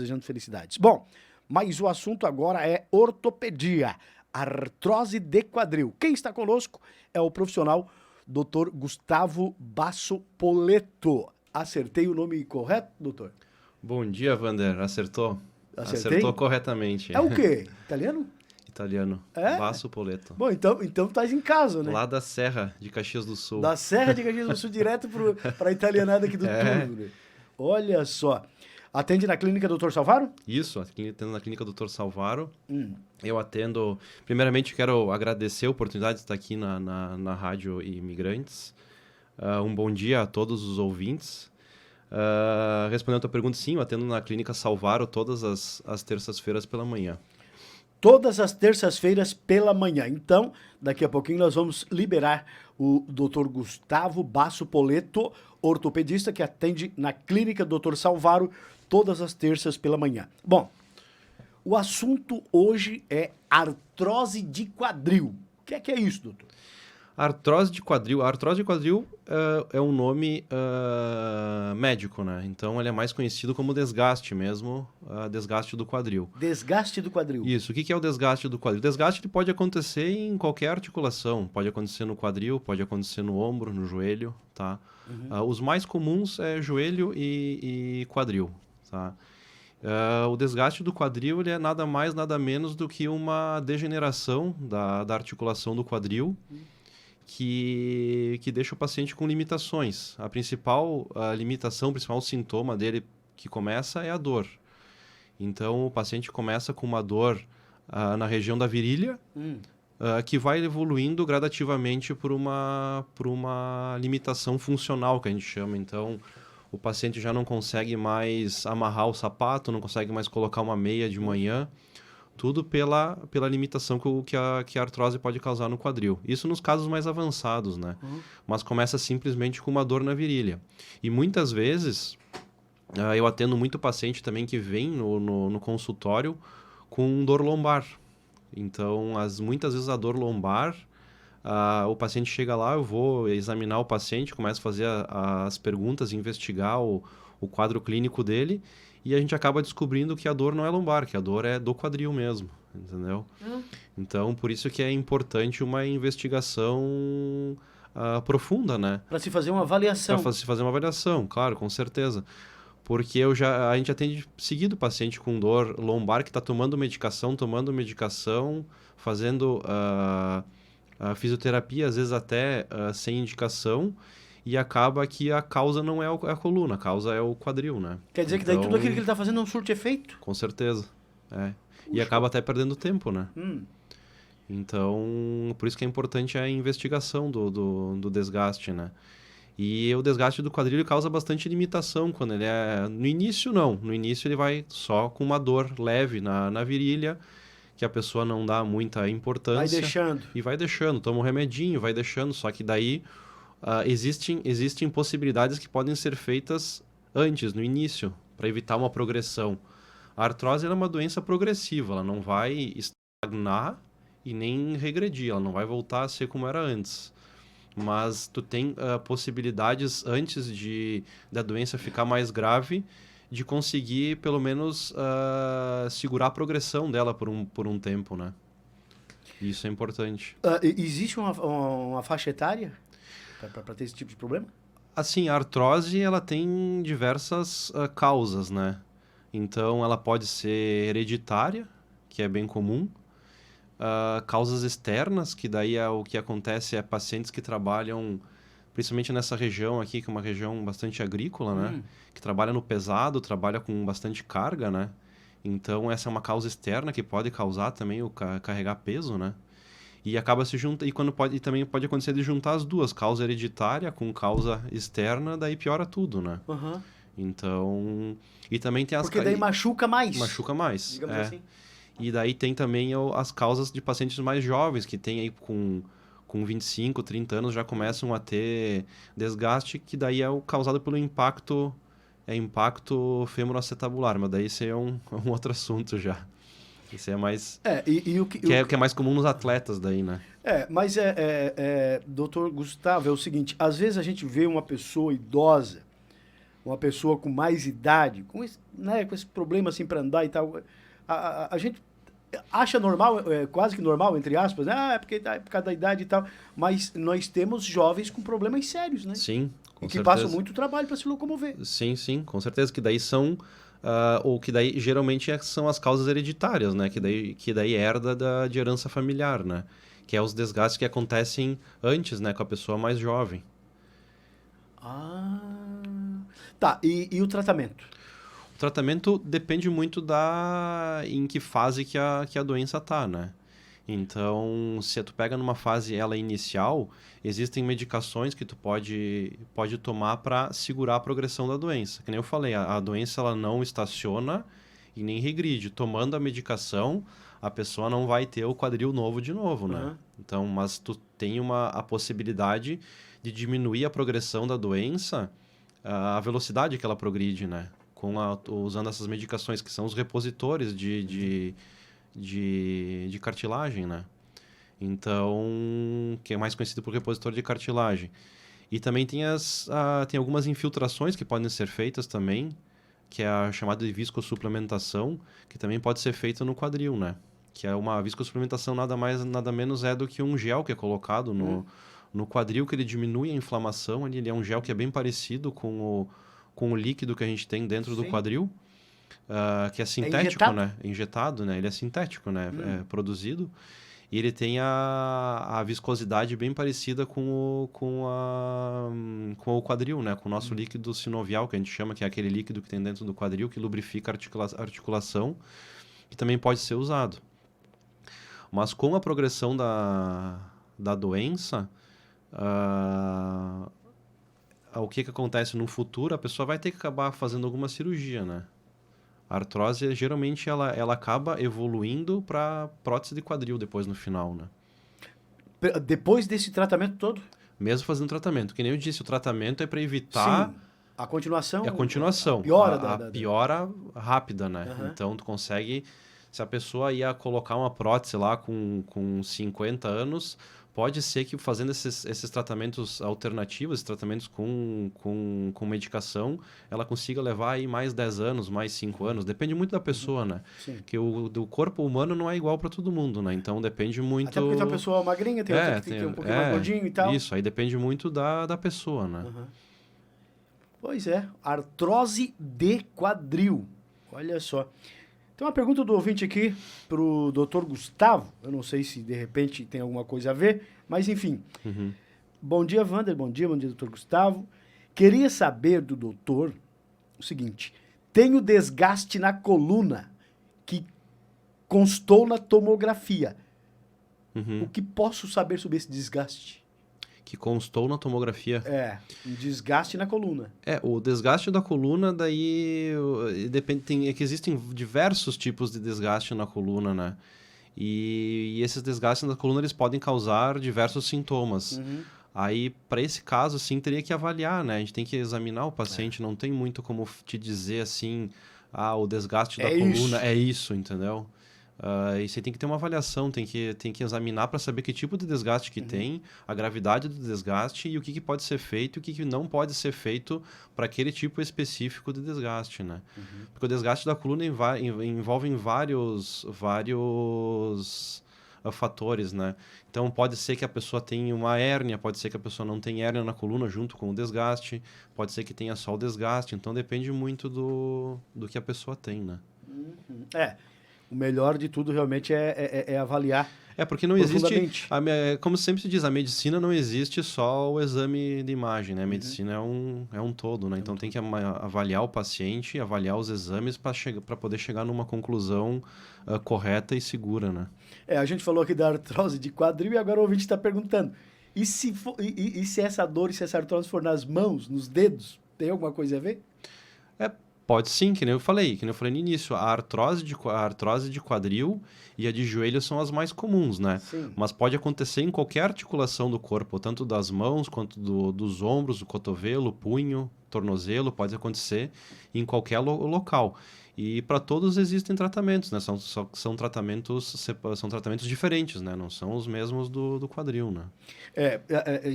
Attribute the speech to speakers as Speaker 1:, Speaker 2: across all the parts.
Speaker 1: Desejando felicidades. Bom, mas o assunto agora é ortopedia, artrose de quadril. Quem está conosco é o profissional Dr. Gustavo Basso Poletto. Acertei o nome correto, doutor?
Speaker 2: Bom dia, Vander. Acertou?
Speaker 1: Acertei?
Speaker 2: Acertou corretamente.
Speaker 1: É o quê? Italiano?
Speaker 2: Italiano.
Speaker 1: É?
Speaker 2: Basso Poletto.
Speaker 1: Bom, então tá em casa, né?
Speaker 2: Lá da Serra de Caxias do Sul.
Speaker 1: Da Serra de Caxias do Sul, direto para a italianada aqui do Turvo, né? Olha só. Atende na clínica Dr. Salvaro?
Speaker 2: Isso, atendo na clínica Dr. Salvaro. Eu atendo... Primeiramente, quero agradecer a oportunidade de estar aqui na Rádio Imigrantes. Um bom dia a todos os ouvintes. Respondendo a tua pergunta, sim, eu atendo na clínica Salvaro todas as terças-feiras pela manhã.
Speaker 1: Todas as terças-feiras pela manhã. Então, daqui a pouquinho nós vamos liberar o Dr. Gustavo Basso Poletto, ortopedista, que atende na clínica Dr. Salvaro todas as terças pela manhã. Bom, o assunto hoje é artrose de quadril. O que é isso, doutor?
Speaker 2: Artrose de quadril. A artrose de quadril é um nome médico, né? Então, ele é mais conhecido como desgaste mesmo, desgaste do quadril.
Speaker 1: Desgaste do quadril.
Speaker 2: Isso. O que é o desgaste do quadril? O desgaste ele pode acontecer em qualquer articulação. Pode acontecer no quadril, pode acontecer no ombro, no joelho, tá? Os mais comuns é joelho e quadril, tá? O desgaste do quadril ele é nada mais, nada menos do que uma degeneração da articulação do quadril, que deixa o paciente com limitações. A principal limitação, o principal sintoma dele que começa é a dor. Então, o paciente começa com uma dor na região da virilha, que vai evoluindo gradativamente por uma limitação funcional, que a gente chama. Então, o paciente já não consegue mais amarrar o sapato, não consegue mais colocar uma meia de manhã, tudo pela limitação que a artrose pode causar no quadril. Isso nos casos mais avançados, né? Mas começa simplesmente com uma dor na virilha. E muitas vezes, eu atendo muito paciente também que vem no consultório com dor lombar. Então, muitas vezes a dor lombar, o paciente chega lá, eu vou examinar o paciente, começo a fazer as perguntas, investigar o quadro clínico dele, e a gente acaba descobrindo que a dor não é lombar, que a dor é do quadril mesmo, entendeu? Então, por isso que é importante uma investigação profunda, né?
Speaker 1: Para se fazer uma avaliação.
Speaker 2: Para se fazer uma avaliação, claro, com certeza. Porque a gente atende seguido paciente com dor lombar que está tomando medicação, fazendo fisioterapia, às vezes até sem indicação, e acaba que a causa não é a coluna, a causa é o quadril, né?
Speaker 1: Quer dizer que daí tudo aquilo que ele está fazendo é um surto-efeito?
Speaker 2: Com certeza, E acaba até perdendo tempo, né? Então, por isso que é importante a investigação do desgaste, né? E o desgaste do quadril causa bastante limitação quando ele é... No início, não. No início, ele vai só com uma dor leve na virilha, que a pessoa não dá muita importância.
Speaker 1: Vai deixando.
Speaker 2: E vai deixando. Toma um remedinho, vai deixando. Só que daí existem possibilidades que podem ser feitas antes, no início, para evitar uma progressão. A artrose é uma doença progressiva. Ela não vai estagnar e nem regredir. Ela não vai voltar a ser como era antes. Mas tu tem possibilidades antes da doença ficar mais grave de conseguir pelo menos segurar a progressão dela por um tempo, né? Isso é importante.
Speaker 1: Existe uma faixa etária para ter esse tipo de problema?
Speaker 2: Assim, a artrose ela tem diversas causas, né? Então ela pode ser hereditária, que é bem comum. Causas externas, que daí o que acontece é pacientes que trabalham, principalmente nessa região aqui, que é uma região bastante agrícola, né? Que trabalha no pesado, trabalha com bastante carga, né? Então, essa é uma causa externa que pode causar também o carregar peso, né? E acaba se juntando, e também pode acontecer de juntar as duas, causa hereditária com causa externa, daí piora tudo, né? Então, e também tem
Speaker 1: Porque daí machuca mais.
Speaker 2: Machuca mais,
Speaker 1: digamos assim.
Speaker 2: E daí tem também as causas de pacientes mais jovens, que tem aí com 25, 30 anos já começam a ter desgaste, que daí é o causado pelo impacto femoroacetabular, mas daí isso aí é um outro assunto já. Isso é mais...
Speaker 1: o
Speaker 2: que é mais comum nos atletas daí, né?
Speaker 1: Mas doutor Gustavo, é o seguinte, às vezes a gente vê uma pessoa idosa uma pessoa com mais idade, com esse, né, com esse problema assim para andar e tal, a gente acha normal, quase que normal, entre aspas, né? É porque é por causa da idade e tal, mas nós temos jovens com problemas sérios, né?
Speaker 2: Sim, com
Speaker 1: E que
Speaker 2: certeza.
Speaker 1: passam muito trabalho para se locomover.
Speaker 2: Sim, sim, com certeza. Que daí são... ou que daí geralmente são as causas hereditárias, né? Que daí herda de herança familiar, né? Que é os desgastes que acontecem antes, né? Com a pessoa mais jovem.
Speaker 1: Ah, tá. E o tratamento?
Speaker 2: O tratamento depende muito em que fase que a doença tá, né? Então, se tu pega numa fase ela inicial, existem medicações que tu pode tomar para segurar a progressão da doença. Que nem eu falei, a doença ela não estaciona e nem regride. Tomando a medicação, a pessoa não vai ter o quadril novo de novo, né?
Speaker 1: Uhum.
Speaker 2: Então, mas tu tem a possibilidade de diminuir a progressão da doença, a velocidade que ela progride, né? Usando essas medicações que são os repositores de cartilagem, né? Então, que é mais conhecido por repositor de cartilagem. E também tem algumas infiltrações que podem ser feitas também, que é a chamada de viscosupplementação, que também pode ser feita no quadril, né? Que é uma viscosupplementação nada menos é do que um gel que é colocado no quadril, que ele diminui a inflamação. Ele é um gel que é bem parecido com o líquido que a gente tem dentro do quadril. Que é sintético,
Speaker 1: injetado?
Speaker 2: né? Injetado, né? Ele é sintético, né? É produzido. E ele tem a viscosidade bem parecida com o quadril, né? Com o nosso líquido sinovial, que a gente chama, que é aquele líquido que tem dentro do quadril, que lubrifica a articulação, que também pode ser usado. Mas com a progressão da doença, o que acontece no futuro, a pessoa vai ter que acabar fazendo alguma cirurgia, né? A artrose, geralmente, ela acaba evoluindo para prótese de quadril depois no final, né?
Speaker 1: Depois desse tratamento todo?
Speaker 2: Mesmo fazendo tratamento. Que nem eu disse, o tratamento é para evitar...
Speaker 1: Sim. A continuação?
Speaker 2: A continuação.
Speaker 1: A piora
Speaker 2: a piora rápida, né?
Speaker 1: Uhum.
Speaker 2: Então, tu consegue... Se a pessoa ia colocar uma prótese lá com 50 anos, pode ser que fazendo esses tratamentos alternativos, esses tratamentos com medicação, ela consiga levar aí mais 10 anos, mais 5 anos. Depende muito da pessoa, né?
Speaker 1: Sim.
Speaker 2: Porque do corpo humano não é igual para todo mundo, né? Então depende muito...
Speaker 1: Até porque tem uma pessoa magrinha, tem outra que tem um pouquinho mais gordinho e tal.
Speaker 2: Isso, aí depende muito da pessoa, né?
Speaker 1: Uhum. Pois é, artrose de quadril. Olha só. Tem uma pergunta do ouvinte aqui pro Dr. Gustavo. Eu não sei se de repente tem alguma coisa a ver, mas enfim.
Speaker 2: Uhum.
Speaker 1: Bom dia, Wander. Bom dia, Dr. Gustavo. Queria saber do doutor o seguinte: tenho desgaste na coluna que constou na tomografia.
Speaker 2: Uhum.
Speaker 1: O que posso saber sobre esse desgaste?
Speaker 2: Que constou na tomografia.
Speaker 1: Um desgaste na coluna.
Speaker 2: O desgaste da coluna, daí depende, é que existem diversos tipos de desgaste na coluna, né? E esses desgastes na coluna, eles podem causar diversos sintomas.
Speaker 1: Uhum.
Speaker 2: Aí, para esse caso, sim, teria que avaliar, né? A gente tem que examinar o paciente, não tem muito como te dizer assim, o desgaste da coluna é isso, entendeu? E você tem que ter uma avaliação, tem que examinar para saber que tipo de desgaste que tem, a gravidade do desgaste e o que pode ser feito e o que não pode ser feito para aquele tipo específico de desgaste, né? Porque o desgaste da coluna envolve vários fatores, né? Então, pode ser que a pessoa tenha uma hérnia, pode ser que a pessoa não tenha hérnia na coluna junto com o desgaste, pode ser que tenha só o desgaste, então depende muito do que a pessoa tem, né?
Speaker 1: O melhor de tudo realmente é avaliar.
Speaker 2: Porque não existe, como sempre se diz, a medicina não existe só o exame de imagem, né? A medicina é um todo, né? Então tem que avaliar o paciente, avaliar os exames para poder chegar numa conclusão correta e segura, né?
Speaker 1: A gente falou aqui da artrose de quadril e agora o ouvinte está perguntando, e se essa dor, e se essa artrose for nas mãos, nos dedos, tem alguma coisa a ver?
Speaker 2: Pode sim, que nem eu falei no início, a artrose de quadril e a de joelho são as mais comuns, né?
Speaker 1: Sim.
Speaker 2: Mas pode acontecer em qualquer articulação do corpo, tanto das mãos quanto dos ombros, do cotovelo, punho, tornozelo, pode acontecer em qualquer local. E para todos existem tratamentos, né? São tratamentos diferentes, né? Não são os mesmos do quadril, né?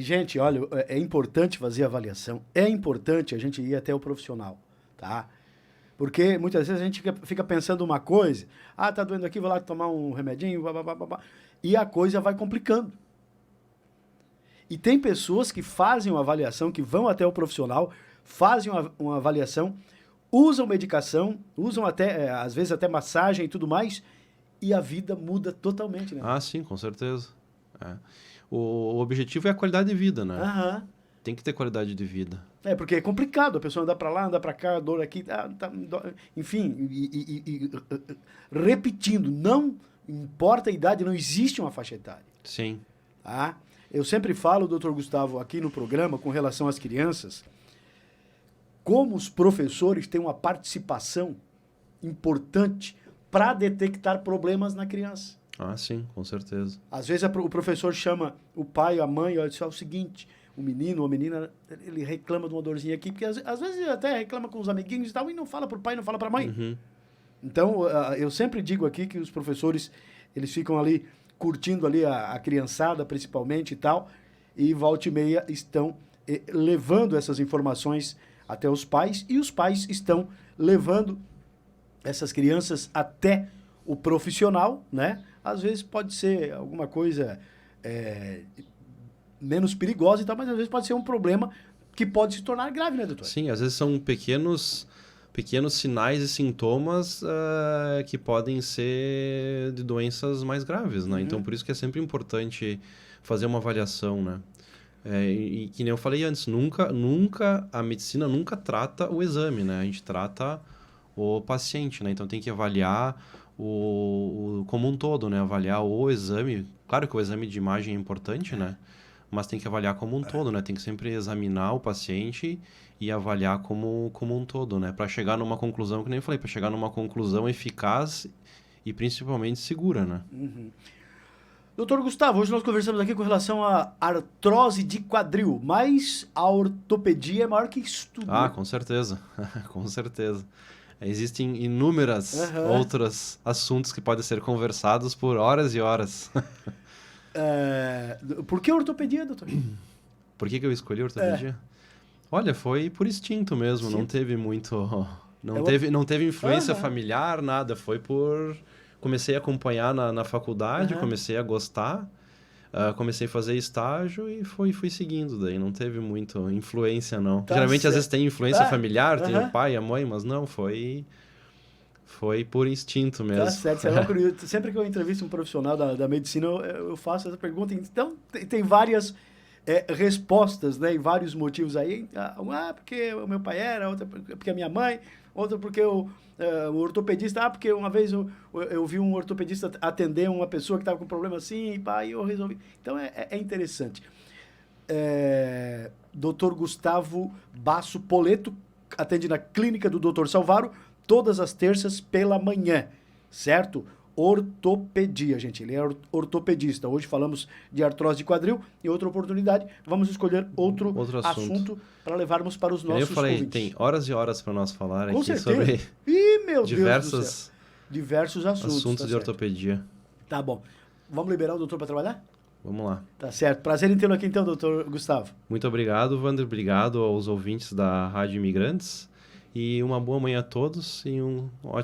Speaker 1: Gente, olha, é importante fazer avaliação, é importante a gente ir até o profissional, tá? Porque muitas vezes a gente fica pensando uma coisa, tá doendo aqui, vou lá tomar um remedinho, e a coisa vai complicando. E tem pessoas que fazem uma avaliação, que vão até o profissional, fazem uma avaliação, usam medicação, usam até, às vezes até massagem e tudo mais, e a vida muda totalmente, né?
Speaker 2: Sim, com certeza. O objetivo é a qualidade de vida, né?
Speaker 1: Aham.
Speaker 2: Tem que ter qualidade de vida.
Speaker 1: Porque é complicado, a pessoa andar para lá, andar para cá, dor aqui, enfim, repetindo, não importa a idade, não existe uma faixa etária.
Speaker 2: Sim.
Speaker 1: Tá? Eu sempre falo, doutor Gustavo, aqui no programa, com relação às crianças, como os professores têm uma participação importante para detectar problemas na criança.
Speaker 2: Sim, com certeza.
Speaker 1: Às vezes o professor chama o pai, a mãe, olha só, é o seguinte, o menino ou a menina, ele reclama de uma dorzinha aqui, porque às vezes ele até reclama com os amiguinhos e tal, e não fala para o pai, não fala para a mãe.
Speaker 2: Uhum.
Speaker 1: Então, eu sempre digo aqui que os professores, eles ficam ali curtindo ali a criançada, principalmente e tal, e volta e meia estão levando essas informações até os pais, e os pais estão levando essas crianças até o profissional, né? Às vezes pode ser alguma coisa menos perigosa e tal, mas às vezes pode ser um problema que pode se tornar grave, né, doutor?
Speaker 2: Sim, às vezes são pequenos sinais e sintomas que podem ser de doenças mais graves, né? Então, por isso que é sempre importante fazer uma avaliação, né? E que nem eu falei antes, a medicina nunca trata o exame, né? A gente trata o paciente, né? Então, tem que avaliar como um todo, né? Avaliar o exame. Claro que o exame de imagem é importante, né? Mas tem que avaliar como um todo, né? Tem que sempre examinar o paciente e avaliar como um todo, né? Para chegar numa conclusão, que nem eu falei, para chegar numa conclusão eficaz e principalmente segura, né?
Speaker 1: Uhum. Doutor Gustavo, hoje nós conversamos aqui com relação à artrose de quadril, mas a ortopedia é maior que isso tudo.
Speaker 2: Com certeza, com certeza. Existem inúmeros outros assuntos que podem ser conversados por horas e horas.
Speaker 1: Por que ortopedia, doutor?
Speaker 2: Por que eu escolhi ortopedia? Olha, foi por instinto mesmo, não teve muito... Não teve influência familiar, nada. Foi por... Comecei a acompanhar na faculdade, comecei a gostar, comecei a fazer estágio e fui seguindo daí. Não teve muita influência, não. Geralmente, às vezes, tem influência familiar, tem o pai, a mãe, mas não, foi por instinto mesmo.
Speaker 1: Tá certo, você é curioso. Sempre que eu entrevisto um profissional da medicina, eu faço essa pergunta. Então, tem várias respostas, né? E vários motivos aí. Porque o meu pai era, outra porque a minha mãe, outra porque o ortopedista, porque uma vez eu vi um ortopedista atender uma pessoa que estava com um problema assim, e eu resolvi. Então, é interessante. Dr. Gustavo Basso Poletto atende na clínica do Dr. Salvaro, todas as terças pela manhã, certo? Ortopedia, gente. Ele é ortopedista. Hoje falamos de artrose de quadril. Em outra oportunidade, vamos escolher outro assunto para levarmos para os nossos ouvintes.
Speaker 2: Eu falei, tem horas e horas para nós falar
Speaker 1: Com
Speaker 2: aqui
Speaker 1: certeza.
Speaker 2: sobre
Speaker 1: diversos assuntos
Speaker 2: de ortopedia.
Speaker 1: Tá bom. Vamos liberar o doutor para trabalhar?
Speaker 2: Vamos lá.
Speaker 1: Tá certo. Prazer em tê-lo aqui então, doutor Gustavo.
Speaker 2: Muito obrigado, Wander. Obrigado aos ouvintes da Rádio Imigrantes. E uma boa manhã a todos e um ótimo